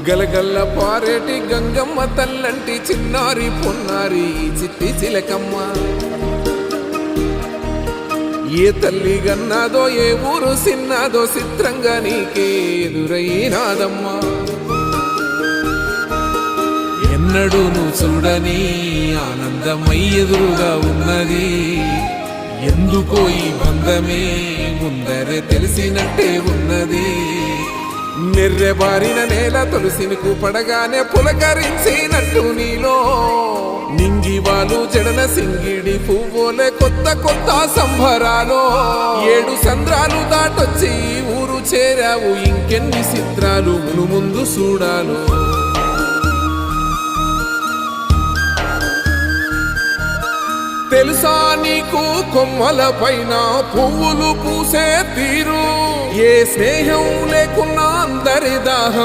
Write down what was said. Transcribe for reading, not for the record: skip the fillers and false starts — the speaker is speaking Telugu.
గలగల్ల పారేటి గంగమ్మ తల్లంటి చిన్నారి పొన్నారి చిట్టి చిలకమ్మ. ఏ తల్లి గన్నాదో ఏ ఊరు సిన్నాదో చిత్రంగా నీకే ఎదురైనాదమ్మా. ఎన్నడూ నువ్వు చూడని ఆనందమై ఎదురుగా ఉన్నది. ఎందుకో ఈ బంధమే ముందరే తెలిసినట్టే ఉన్నది. నెర్రెబారిన నేల తులసిని పడగానే పులకరించినట్టు నీలో నింగివాలు జడన సింగిడి పువ్వులే కొత్త కొత్త సంబరాలు. 7 సంద్రాలు దాటొచ్చి ఊరు చేరావు, ఇంకెన్ని చిత్రాలు ముందు చూడాలు. తెలుసా నీకు కొమ్మల పైన పువ్వులు పూసే తీరు, ఏ స్నేహం లేకున్నా అందరి దాహం